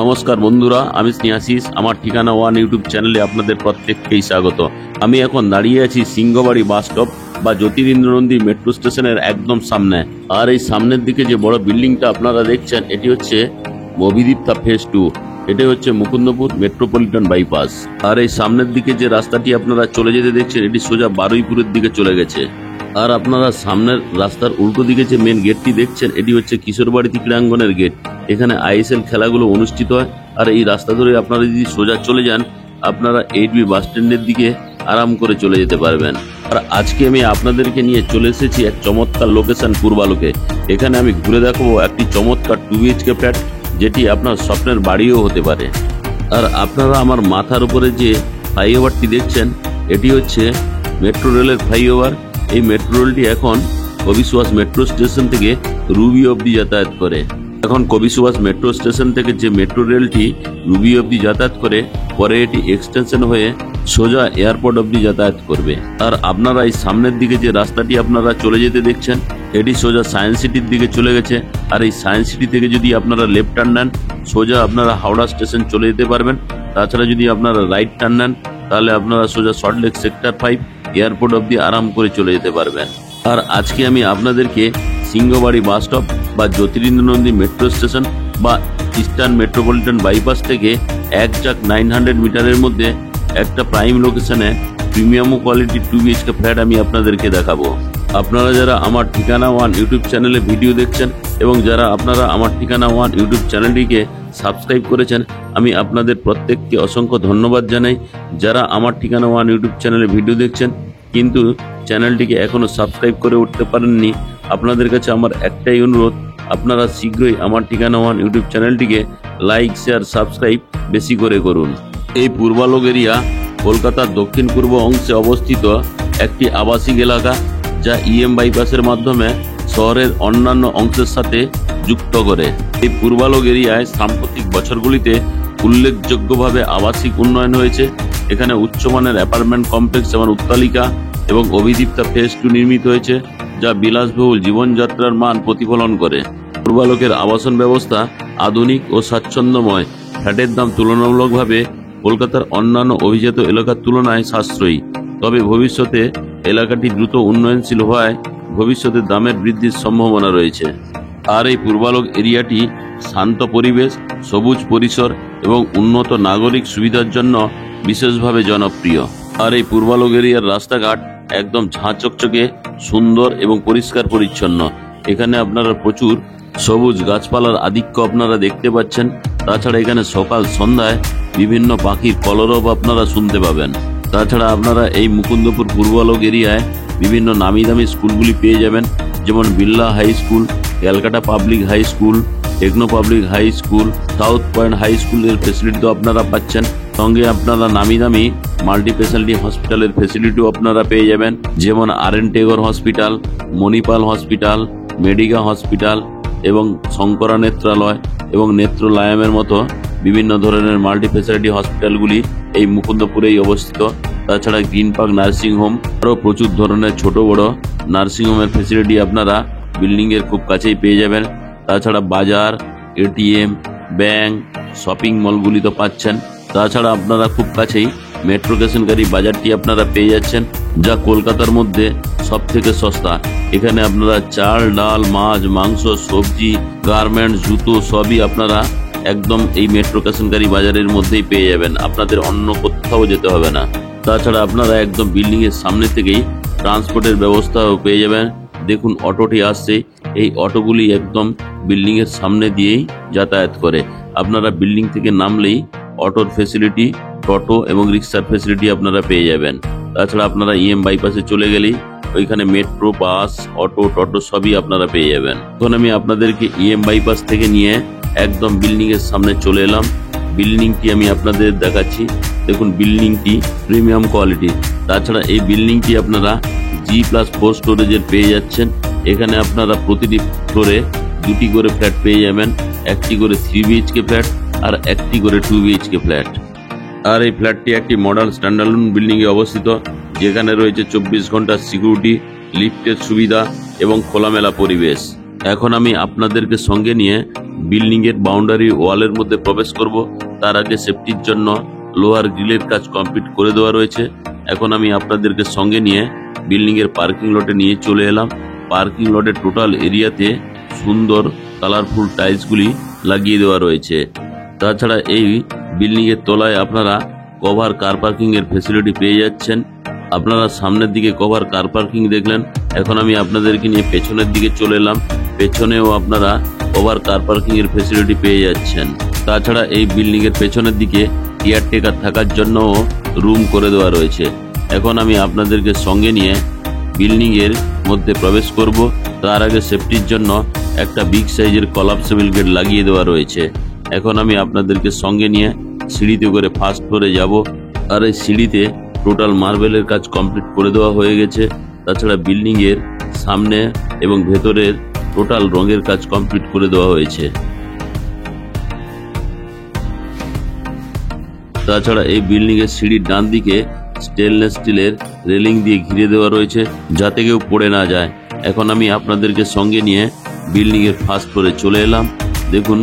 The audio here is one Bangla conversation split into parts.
নমস্কার বন্ধুরা, আমি স্নেহাশিস। আমার ঠিকানা ওয়ান ইউটিউব চ্যানেলে আপনাদের প্রত্যেককেই স্বাগত। আমি এখন দাঁড়িয়ে আছি সিংহবাড়ি বাস স্টপ বা জ্যোতিরিন্দ্রনন্দী মেট্রো স্টেশনের একদম সামনে। আর এই সামনের দিকে যে বড় বিল্ডিংটা আপনারা দেখছেন, এটি হচ্ছে অভিদীপ্তা ফেজ 2। এটি হচ্ছে মুকুন্দপুর মেট্রোপলিটন বাইপাস। আর এই সামনের দিকে যে রাস্তাটি আপনারা চলে যেতে দেখছেন, এটি সোজা বারুইপুরের দিকে চলে গেছে। আর আপনারা সামনের রাস্তার উল্টো দিকে যে মেন গেটটি দেখছেন, এটি হচ্ছে কিশোরবাড়ি ক্রীড়াঙ্গনের গেট। এখানে আইএসএল খেলাগুলো অনুষ্ঠিত হয়। আর এই রাস্তা ধরে আপনারা যদি সোজা চলে যান, আপনারা 8B বাস স্ট্যান্ডের দিকে আরাম করে চলে যেতে পারবেন। আর আজকে আমি আপনাদেরকে নিয়ে চলে এসেছি এক চমৎকার লোকেশন পূর্বালোকে। এখানে আমি ঘুরে দেখাবো একটি চমৎকার 2BHK ফ্ল্যাট, যেটি আপনার স্বপ্নের বাড়িও হতে পারে। আর আপনারা আমার মাথার উপরে যে ফ্লাইওভারটি দেখছেন, এটি হচ্ছে মেট্রো রেলের ফ্লাইওভার। এই মেট্রো রেলটি এখন কবি সুভাষ মেট্রো স্টেশন থেকে রুবি অবধি যাতায়াত করে। এখন কবি সুভাষ মেট্রো স্টেশন থেকে যে মেট্রো রেলটি রুবি অবধি যাতায়াত করে, পরে এটি এক্সটেনশন হয়ে সোজা এয়ারপোর্ট অবধি যাতায়াত করবে। আর আপনারা এই সামনের দিকে যে রাস্তাটি আপনারা চলে যেতে দেখছেন, এটি সোজা সায়েন্স সিটির দিকে চলে গেছে। আর এই সায়েন্স সিটি থেকে যদি আপনারা লেফট টার্ন নেন, সোজা আপনারা হাওড়া স্টেশন চলে যেতে পারবেন। তাছাড়া যদি আপনারা রাইট টার্ন নেন, তাহলে আপনারা সোজা সল্টলেক সেক্টর 5 এয়ারপোর্ট অবধি আরাম করে চলে যেতে পারবেন। আর আজকে আমি আপনাদেরকে সিংহবাড়ি বাস স্টপ বা জ্যোতিরিন্দ্রনন্দী মেট্রো স্টেশন বা ইস্টার্ন মেট্রোপলিটন বাইপাস থেকে 900 মিটারের মধ্যে একটা প্রাইম লোকেশনে প্রিমিয়াম কোয়ালিটি 2BHK ফ্ল্যাট আমি আপনাদেরকে দেখাবো। আপনারা যারা আমার ঠিকানা ওয়ান ইউটিউব চ্যানেলে ভিডিও দেখছেন এবং যারা আপনারা আমার ঠিকানা ওয়ান ইউটিউব চ্যানেলটিকে সাবস্ক্রাইব করেছেন, আমি আপনাদের প্রত্যেককে অসংখ্য ধন্যবাদ জানাই। যারা আমার ঠিকানা ওয়ান ইউটিউব চ্যানেলে ভিডিও দেখছেন কিন্তু চ্যানেলটিকে এখনো সাবস্ক্রাইব করে উঠতে পারেননি, আপনাদের কাছে আমার একটাই অনুরোধ, আপনারা শীঘ্রই আমার ঠিকানা ওয়ান ইউটিউব চ্যানেলটিকে লাইক, শেয়ার, সাবস্ক্রাইব বেশি করে করুন। এই পূর্বালোক এরিয়া কলকাতার দক্ষিণ পূর্ব অংশে অবস্থিত একটি আবাসিক এলাকা, যা EM বাইপাসের মাধ্যমে শহরের অন্যান্য অংশের সাথে যুক্ত করে। এই পূর্বালোক এরিয়ায় সাম্প্রতিক বছরগুলিতে উল্লেখযোগ্যভাবে আবাসিক উন্নয়ন হয়েছে। এখানে উচ্চমানের অ্যাপার্টমেন্ট কমপ্লেক্স এবং অট্টালিকা এবং অভিদীপ্তা ফেজ 2 নির্মিত হয়েছে, যা বিলাসবহুল জীবনযাত্রার মান প্রতিফলন করে। পূর্বালোকের আবাসন ব্যবস্থা আধুনিক ও স্বাচ্ছন্দ্যময়। ফ্ল্যাটের দাম তুলনামূলকভাবে কলকাতার অন্যান্য অভিজাত এলাকার তুলনায় সাশ্রয়ী। তবে ভবিষ্যতে এলাকাটি দ্রুত উন্নয়নশীল হওয়ায় ভবিষ্যতে দামের বৃদ্ধির সম্ভাবনা রয়েছে। আর এই পূর্বালোক এরিয়াটি শান্ত পরিবেশ, সবুজ পরিসর এবং উন্নত নাগরিক সুবিধার জন্য বিশেষভাবে জনপ্রিয়। আর এই পূর্বালোক এরিয়ার রাস্তাঘাট একদম ঝাঁচকচকে, সুন্দর এবং পরিষ্কার পরিচ্ছন্ন। এখানে আপনারা প্রচুর সবুজ গাছপালার আধিক্য আপনারা দেখতে পাচ্ছেন। তাছাড়া এখানে সকাল সন্ধ্যায় বিভিন্ন পাখির কলরব আপনারা শুনতে পাবেন। তাছাড়া আপনারা এই মুকুন্দপুর পূর্বালোক এরিয়ায় বিভিন্ন নামি দামি স্কুলগুলি পেয়ে যাবেন, যেমন Birla high school, Calcutta public high school, Techno public high school, South Point high স্কুলের ফেসিলিটি তো আপনারা পাচ্ছেন। সঙ্গে আপনারা নামি দামি মাল্টি স্পেশালিটি হসপিটালের ফেসিলিটিও আপনারা পেয়ে যাবেন, যেমন RN Tagore hospital, Manipal hospital, Medica hospital এবং শঙ্করা নেত্রালয় এবং নেত্রলায়ামের মতো বিভিন্ন ধরনের মাল্টি স্পেশালিটি হসপিটালগুলি এই মুকুন্দপুরেই অবস্থিত। তাছাড়া গ্রিন পার্ক নার্সিং হোম, আরও প্রচুর ধরনের ছোট বড় নার্সিং হোমের ফেসিলিটি আপনারা বিল্ডিংয়ের খুব কাছেই পেয়ে যাবেন। তাছাড়া বাজার, ATM, ব্যাংক, শপিং মলগুলি তো পাচ্ছেন। তাছাড়া আপনারা খুব কাছেই মেট্রো স্টেশনকারী বাজারটি আপনারা পেয়ে যাচ্ছেন, যা কলকাতার মধ্যে সব থেকে সস্তা। এখানে আপনারা চাল, ডাল, মাছ, মাংস, সবজি, গার্মেন্টস, জুতো সবই আপনারা একদম এই মেট্রো স্টেশনকারী বাজারের মধ্যেই পেয়ে যাবেন। আপনাদের অন্য কোথাও যেতে হবে না। তাছাড়া আপনারা একদম বিল্ডিং এর সামনে থেকেই ট্রান্সপোর্টের ব্যবস্থাও পেয়ে যাবেন। দেখুন অটোটি আসছে, এই অটোগুলি একদম বিল্ডিং এর সামনে দিয়েই যাতায়াত করে। আপনারা বিল্ডিং থেকে নামলেই অটোর ফেসিলিটি, টোটো এবং রিক্সার ফেসিলিটি আপনারা পেয়ে যাবেন। তাছাড়া আপনারা EM বাইপাসে চলে গেলেই ওইখানে মেট্রো, বাস, অটো, টোটো সবই আপনারা পেয়ে যাবেন। এখন আমি আপনাদেরকে EM বাইপাস থেকে নিয়ে একদম বিল্ডিং এর সামনে চলে এলাম। বিল্ডিংটি আমি আপনাদের দেখাচ্ছি। দেখুন বিল্ডিংটি প্রিমিয়াম কোয়ালিটি। তাছাড়া এই বিল্ডিংটি আপনারা G+4 স্টোরেজের পেয়ে যাচ্ছেন। এখানে আপনারা প্রতিটি ফ্লোরে 2টি করে ফ্ল্যাট পেয়ে যাবেন, একটি করে 3BHK ফ্ল্যাট আর একটি করে 2BHK ফ্ল্যাট। আর এই ফ্ল্যাটটি একটি মডার্ন স্ট্যান্ডার্লোন বিল্ডিং এ অবস্থিত, যেখানে রয়েছে 24 ঘন্টার সিকিউরিটি, লিফটের সুবিধা এবং খোলামেলা পরিবেশ। এখন আমি আপনাদেরকে সঙ্গে নিয়ে বিল্ডিং এর বাউন্ডারি ওয়ালের মধ্যে প্রবেশ করব, তার আগে সেফটির জন্য লোহার গ্রিলের কাজ কমপ্লিট করে দেওয়া রয়েছে। এখন আমি আপনাদেরকে সঙ্গে নিয়ে বিল্ডিং এর পার্কিং লটে নিয়ে চলে এলাম। পার্কিং লটের টোটাল এরিয়াতে সুন্দর কালারফুল টাইলসগুলি লাগিয়ে দেওয়া রয়েছে। তাছাড়া এই বিল্ডিং এর তলায় আপনারা কভার কার পার্কিং এর ফেসিলিটি পেয়ে যাচ্ছেন। আপনারা সামনের দিকে কভার কার পার্কিং দেখলেন, এখন আমি আপনাদেরকে নিয়ে পেছনের দিকে চলে এলাম। পেছনেও আপনারা কভার কার পার্কিং এর ফেসিলিটি পেয়ে যাচ্ছেন। তাছাড়া এই বিল্ডিং এর পেছনের দিকে কেয়ারটেকার থাকার জন্যও রুম করে দেওয়া রয়েছে। এখন আমি আপনাদেরকে সঙ্গে নিয়ে বিল্ডিং এর মধ্যে প্রবেশ করব, তার আগে সেফটির জন্য একটা বিগ সাইজের কলাপসেবল গেট লাগিয়ে দেওয়া রয়েছে। এখন আমি আপনাদেরকে সঙ্গে নিয়ে সিঁড়িতে করে ফার্স্ট ফ্লোরে যাব। আর এই সিঁড়িতে টোটাল মার্বেলের কাজ কমপ্লিট করে দেওয়া হয়ে গেছে। তাছাড়া বিল্ডিং এর সামনে এবং ভেতরের টোটাল রঙের কাজ কমপ্লিট করে দেওয়া হয়েছে। তাছাড়া এই বিল্ডিং এর সিঁড়ির ডান দিকে স্টেনলেস স্টিলের রেলিং দিয়ে ঘিরে দেওয়া রয়েছে, যাতে কেউ পড়ে না যায়। এখন আমি আপনাদেরকে সঙ্গে নিয়ে বিল্ডিং এর ফার্স্ট ফ্লোরে চলে এলাম। দেখুন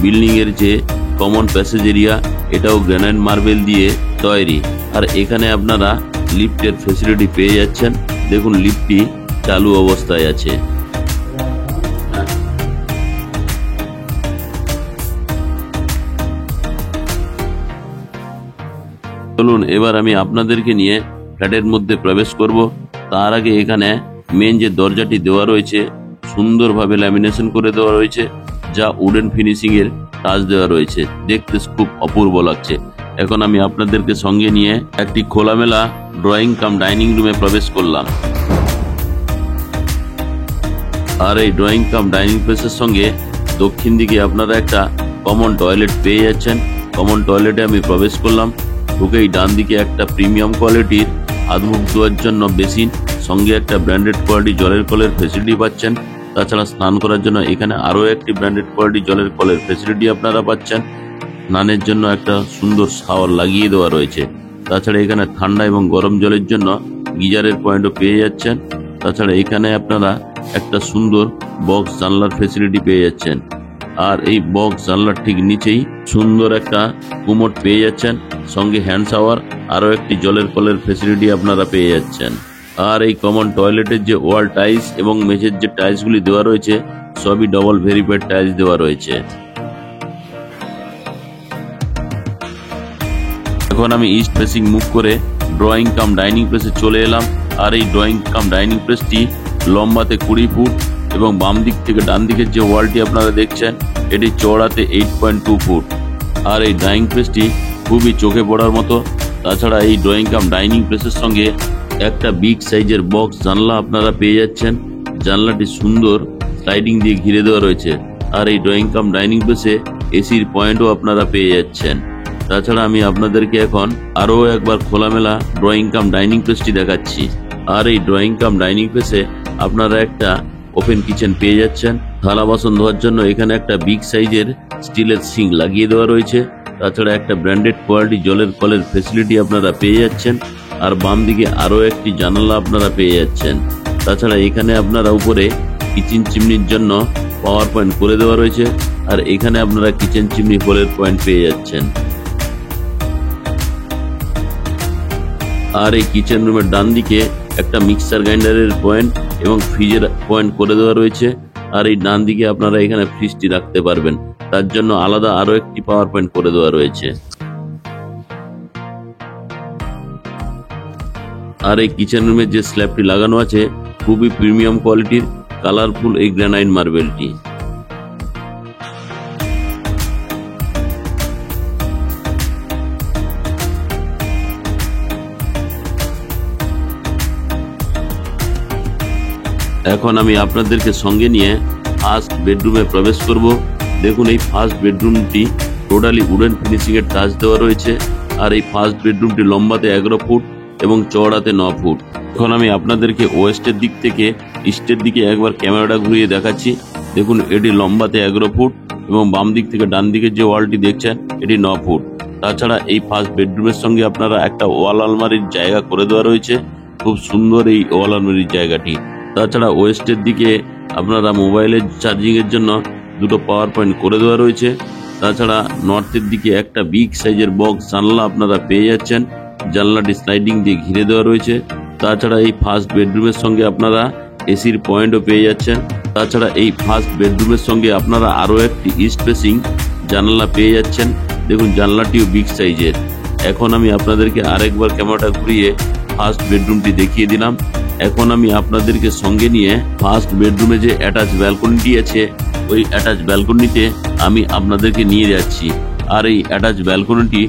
বিল্ডিং এর যে কমন প্যাসেজ এরিয়া, এটাও গ্রানাইট মার্বেল দিয়ে তৈরি। আর এখানে আপনারা লিফটের ফেসিলিটি পেয়ে যাচ্ছেন। দেখুন লিফটটি চালু অবস্থায় আছে। চলুন এবার আমি আপনাদেরকে নিয়ে ফ্ল্যাটের মধ্যে প্রবেশ করব। তার আগে এখানে মেন যে দরজাটি দেওয়া রয়েছে সুন্দরভাবে ল্যামিনেশন করে দেওয়া রয়েছে, যা উডেন ফিনিশিং এর টাচ দেওয়া রয়েছে, দেখতে খুব অপূর্ব লাগছে। এখন আমি আপনাদেরকে সঙ্গে নিয়ে একটি খোলামেলা ড্রয়িং কাম ডাইনিং রুমে প্রবেশ করলাম। আর এই ড্রয়িং কাম ডাইনিং প্লেসের সঙ্গে দক্ষিণ দিকে আপনারা একটা কমন টয়লেট পেয়ে যাচ্ছেন। কমন টয়লেটে আমি প্রবেশ করলাম। ঢুকেই ডান দিকে একটা প্রিমিয়াম কোয়ালিটির হাত মুখ ধোয়ার জন্য বেসিন, সঙ্গে একটা ব্র্যান্ডেড কোয়ালিটি জলের কলের ফেসিলিটি পাচ্ছেন। তাছাড়া স্নান করার জন্য এখানে আরও একটি ব্র্যান্ডেড কোয়ালিটি জলের কলের ফেসিলিটি আপনারা পাচ্ছেন। স্নানের জন্য একটা সুন্দর শাওয়ার লাগিয়ে দেওয়া রয়েছে। তাছাড়া এখানে ঠান্ডা এবং গরম জলের জন্য গিজারের পয়েন্টও পেয়ে যাচ্ছেন। তাছাড়া এখানে আপনারা একটা সুন্দর বক্স জানলার ফেসিলিটি পেয়ে যাচ্ছেন। আর এই বক্স জানলার ঠিক নিচেই সুন্দর একটা কুমোড পেয়ে যাচ্ছেন, সঙ্গে হ্যান্ড শাওয়ার, আরও একটি জলের কলের ফেসিলিটি আপনারা পেয়ে যাচ্ছেন। আর এই কমন টয়লেটের যে ওয়াল টাইলস এবং মেঝের যে টাইলসগুলি দেওয়া রয়েছে সবই ডবল ভেরিফাইড টাইলস দেওয়া রয়েছে। এখন আমি ইস্ট ফেসিং মুভ করে ড্রয়িং কাম ডাইনিং প্লেসে চলে এলাম। আর এই ড্রয়িং কাম ডাইনিং প্লেসটি লম্বাতে 20 ফুট এবং বাম দিক থেকে ডান দিকের যে ওয়ালটি আপনারা দেখছেন এটি চওড়াতে 8.2 ফুট। আর এই ডাইনিং প্লেসটি খুবই চোখে পড়ার মতো। তাছাড়া এই ড্রয়িং কাম ডাইনিং প্লেসের সঙ্গে একটা বিগ সাইজের বক্স জানলা আপনারা পেয়ে যাচ্ছেন। জানলাটি সুন্দর স্লাইডিং দিয়ে ঘিরে দেওয়া রয়েছে। আর এই ড্রয়িং কাম ডাইনিং প্লেসে এসির পয়েন্টও আপনারা পেয়ে যাচ্ছেন। তাছাড়া আমি আপনাদেরকে এখন আরও একবার খোলামেলা ড্রয়িং কাম ডাইনিং প্লেসটি দেখাচ্ছি। আর এই ড্রয়িং কাম ডাইনিং প্লেসে আপনারা একটা ওপেন কিচেন পেয়ে যাচ্ছেন। থালা বাসন ধোয়ার জন্য এখানে একটা বিগ সাইজের স্টিলের সিঙ্ক লাগিয়ে দেওয়া রয়েছে। তাছাড়া একটা ব্র্যান্ডেড কোয়ালিটি জলের কলের ফেসিলিটি আপনারা পেয়ে যাচ্ছেন। আর বাম দিকে আরও একটি জানালা আপনারা পেয়ে যাচ্ছেন। তাছাড়া এখানে আপনারা উপরে কিচেন চিমনির জন্য পাওয়ার পয়েন্ট করে দেওয়া রয়েছে। আর এখানে আপনারা কিচেন চিমনি হোলের পয়েন্ট পেয়ে যাচ্ছেন। আর এই কিচেন রুমের ডান দিকে একটা মিক্সার গ্রাইন্ডারের পয়েন্ট এবং ফ্রিজের পয়েন্ট করে দেওয়া রয়েছে। আর এই ডান দিকে আপনারা এখানে ফ্রিজটি রাখতে পারবেন, তার জন্য আলাদা আরও একটি পাওয়ার পয়েন্ট করে দেওয়া রয়েছে। আর এই কিচেন রুমের যে স্ল্যাবটি লাগানো আছে খুবই প্রিমিয়াম কোয়ালিটির কালারফুল এই গ্রানাইট মার্বেলটি। এখন আমি আপনাদেরকে সঙ্গে নিয়ে ফার্স্ট বেডরুমে প্রবেশ করব। দেখুন এই ফার্স্ট বেডরুমটি টোটালি উডেন ফিনিশিং এর টাচ দেওয়া রয়েছে। আর এই ফার্স্ট বেডরুমটি লম্বাতে 11 ফুট এবং চওড়াতে 9 ফুট। এখন আমি আপনাদেরকে ওয়েস্টের দিক থেকে ইস্টের দিকে একবার ক্যামেরাটা ঘুরিয়ে দেখাচ্ছি। দেখুন এটি লম্বাতে 11 ফুট এবং বাম দিক থেকে ডান দিকের যে ওয়ালটি দেখছেন এটি 9 ফুট। তাছাড়া এই ফার্স্ট বেডরুমের সঙ্গে আপনারা একটা ওয়াল আলমারির জায়গা করে দেওয়া রয়েছে। খুব সুন্দর এই ওয়াল আলমারির জায়গাটি। তাছাড়া ওয়েস্টের দিকে আপনারা মোবাইলের চার্জিং এর জন্য দুটো পাওয়ার পয়েন্ট করে দেওয়া রয়েছে। তাছাড়া নর্থের দিকে একটা বিগ সাইজের বক্স জানলা আপনারা পেয়ে যাচ্ছেন, জানলাটি স্লাইডিং দিয়ে ঘিরে দেওয়া রয়েছে। তাছাড়া এই ফার্স্ট বেডরুমের সঙ্গে আপনারা এসির পয়েন্টও পেয়ে যাচ্ছেন। তাছাড়া এই ফার্স্ট বেডরুমের সঙ্গে আপনারা আরও একটি ইস্ট ফেসিং জানালা পেয়ে যাচ্ছেন। দেখুন জানলাটিও বিগ সাইজের। এখন আমি আপনাদেরকে আরেকবার ক্যামেরাটা ঘুরিয়ে ফার্স্ট বেডরুমটি দেখিয়ে দিলাম। এখন আমি আপনাদেরকে সঙ্গে নিয়ে ফার্স্ট বেডরুমে যে অ্যাটাচ ব্যালকনিটি আছে ওই অ্যাটাচ ব্যালকনিতে আমি আপনাদেরকে নিয়ে যাচ্ছি। আর এই অ্যাটাচ ব্যালকনিটি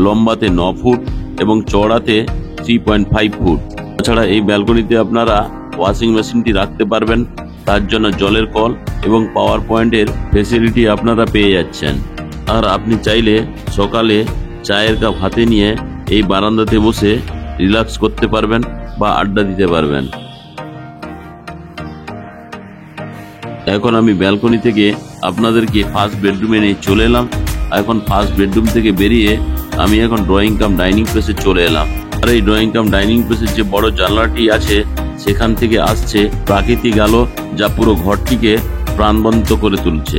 লম্বাতে 9 ফুট এবং চওড়াতে 3.5 ফুট। তাছাড়া এই ব্যালকনিতে আপনারা ওয়াশিং মেশিনটি রাখতে পারবেন, তার জন্য জলের কল এবং পাওয়ার পয়েন্টের ফেসিলিটি আপনারা পেয়ে যাচ্ছেন। আর আপনি চাইলে সকালে চায়ের কাপ হাতে নিয়ে এই বারান্দাতে বসে রিল্যাক্স করতে পারবেন বা আড্ডা দিতে পারবেন। এখন আমি ব্যালকনি থেকে আপনাদেরকে ফার্স্ট বেডরুমে নিয়ে চলে এলাম। এখন ফার্স্ট বেডরুম থেকে বেরিয়ে আমি এখন ড্রয়িং কাম ডাইনিং প্লেসে চলে এলাম। আর এই ড্রয়িং কাম ডাইনিং প্লেসের যে বড় জানলাটি আছে সেখান থেকে আসছে প্রাকৃতিক আলো, যা পুরো ঘরটিকে প্রাণবন্ত করে তুলছে।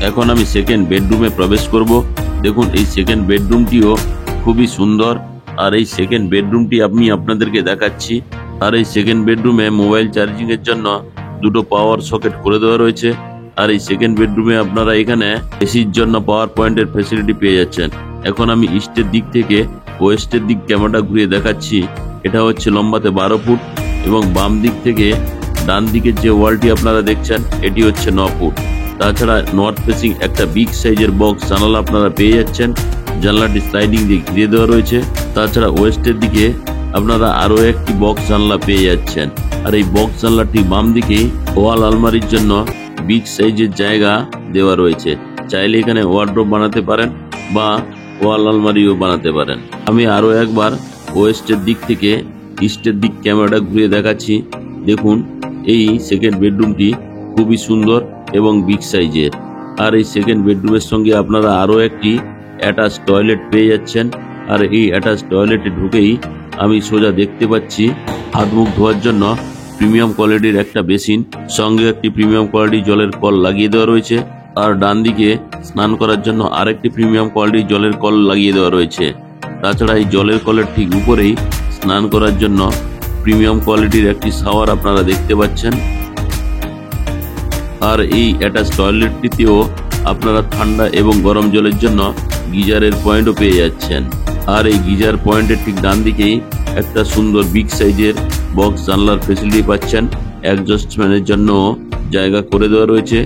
এখন আমি সেকেন্ড বেডরুমে প্রবেশ করব। দেখুন এই সেকেন্ড বেডরুমটিও খুবই সুন্দর। আর এই সেকেন্ড বেডরুমটি আমি আপনাদেরকে দেখাচ্ছি। আর এই সেকেন্ড বেডরুমে মোবাইল চার্জিং এর জন্য দুটো পাওয়ার সকেট করে দেওয়া রয়েছে। আর এই সেকেন্ড বেডরুমে আপনারা এখানে এসির জন্য পাওয়ার পয়েন্টের ফ্যাসিলিটি পেয়ে যাচ্ছেন। এখন আমি ইস্টের দিক থেকে ওয়েস্টের দিক ক্যামেরাটা ঘুরিয়ে দেখাচ্ছি। এটা হচ্ছে লম্বাতে 12 ফুট এবং বাম দিক থেকে ডান দিকের যে ওয়ালটি আপনারা দেখছেন এটি হচ্ছে 9 ফুট। তাছাড়া নর্থ ফেসিং একটা বিগ সাইজের বক্স জানালা আপনারা পেয়ে যাচ্ছেন, জানলাটি স্লাইডিং দিয়ে ঘিরে দেওয়া রয়েছে। তাছাড়া ওয়েস্টের দিকে আপনারা আরও একটি বক্স জানলা পেয়ে যাচ্ছেন। আর এই বক্স জানলাটি বাম দিকে ওয়াল আলমারির জন্য বিগ সাইজের জায়গা দেওয়া রয়েছে। চাইলে এখানে ওয়ার্ড্রোব বানাতে পারেন বা ওয়াল আলমারিও বানাতে পারেন। আমি আরও একবার ওয়েস্টের দিক থেকে ইস্টের দিক ক্যামেরাটা ঘুরিয়ে দেখাচ্ছি। দেখুন এই সেকেন্ড বেডরুমটি খুবই সুন্দর এবং বিগ সাইজের। আর এই সেকেন্ড বেডরুমের সঙ্গে আপনারা আরও একটি অ্যাটাচ টয়লেট পেয়ে যাচ্ছেন। আর এই অ্যাটাচ টয়লেটে ঢুকেই আমি সোজা দেখতে পাচ্ছি হাত মুখ ধোয়ার জন্য প্রিমিয়াম কোয়ালিটির একটা বেসিন, সঙ্গে একটি প্রিমিয়াম কোয়ালিটির জলের কল লাগিয়ে দেওয়া রয়েছে। আর ডান দিকে স্নান করার জন্য আরেকটি প্রিমিয়াম কোয়ালিটির জলের কল লাগিয়ে দেওয়া রয়েছে। তাছাড়া এই জলের কলের ঠিক উপরেই স্নান করার জন্য প্রিমিয়াম কোয়ালিটির একটি শাওয়ার আপনারা দেখতে পাচ্ছেন। আর এই অ্যাটাচ টয়লেটটিতেও আপনারা ঠান্ডা এবং গরম জলের জন্য গিজারের পয়েন্টও পেয়ে যাচ্ছেন। আর এই গিজার পয়েন্টের ঠিক ডান দিকেই একটা সুন্দর বিগ সাইজের বক্স জানলার ফেসিলিটি পাচ্ছেন। অ্যাডজাস্টমেন্টের জন্য জায়গা করে দেওয়া রয়েছে।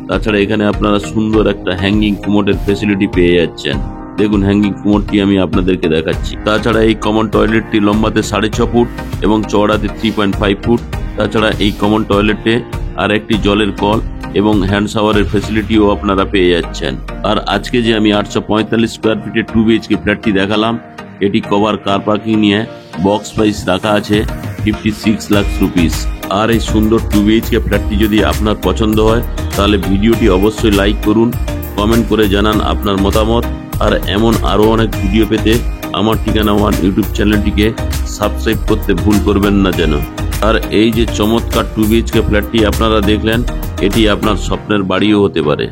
তাছাড়া এখানে আপনারা সুন্দর একটা হ্যাঙ্গিং কুমোডের ফেসিলিটি পেয়ে যাচ্ছেন। দেখুন হ্যাঙ্গিং কুমোডটি আমি আপনাদেরকে দেখাচ্ছি। তাছাড়া এই কমন টয়লেটটি লম্বাতে 6.5 ফুট এবং চওড়াতে 3.5 ফুট। তাছাড়া এই কমন টয়লেটে আর একটি জলের কল এবং হ্যান্ড শাওয়ারের ফেসিলিটিও আপনারা পেয়ে যাচ্ছেন। আর আজকে যে আমি 845 স্কোয়ার ফিটের 2 BHK ফ্ল্যাটটি দেখালাম, এটি কভার কার পার্কিং নিয়ে বক্স প্রাইস রাখা আছে 56 লাখ রুপিস। আর এই সুন্দর 2 BHK ফ্ল্যাটটি যদি আপনার পছন্দ হয় তাহলে ভিডিওটি অবশ্যই লাইক করুন, কমেন্ট করে জানান আপনার মতামত। আর এমন আরও অনেক ভিডিও পেতে আমার ঠিকানা ওয়ান ইউটিউব চ্যানেলটিকে সাবস্ক্রাইব করতে ভুল করবেন না যেন। আর এই যে চমৎকার 2 BHK ফ্ল্যাটটি আপনারা দেখলেন, এটি আপনার স্বপ্নের বাড়িও হতে পারে।